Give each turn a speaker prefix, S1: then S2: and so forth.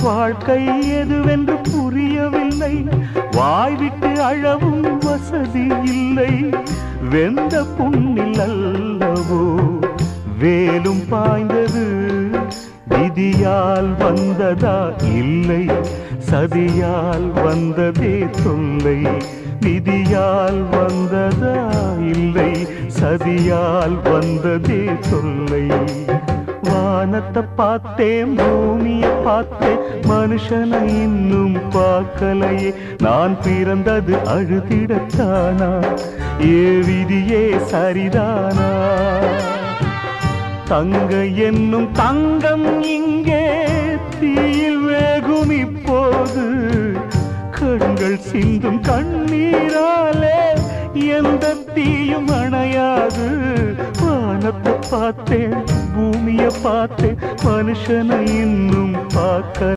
S1: வாழ்க்கை எதுவென்று புரியவில்லை, வாய்விட்டு அழவும் வசதி இல்லை. வெந்த புண்ணில் அல்லவோ வேலும் பாய்ந்தது, விதியால் வந்ததா இல்லை, சதியால் வந்ததே தொல்லை. விதியால் வந்ததா இல்லை, சதியால் வந்ததே தொல்லை. வானத்தை பார்த்தேன், பூமியை பார்த்தேன், மனுஷனை இன்னும் பார்க்கலையே. நான் பிறந்தது அழுதிடத்தானா, ஏ விதியே சரிதானா? தங்க என்னும் தங்கம் இங்கே தீயில் வேகும் இப்போது, கண்கள் சிந்தும் கண்ணீராலே எந்த தீயும் அணையாது. வானத்தை பார்த்தேன், பூமியை பார்த்தேன், மனுஷனை இன்னும் பார்க்க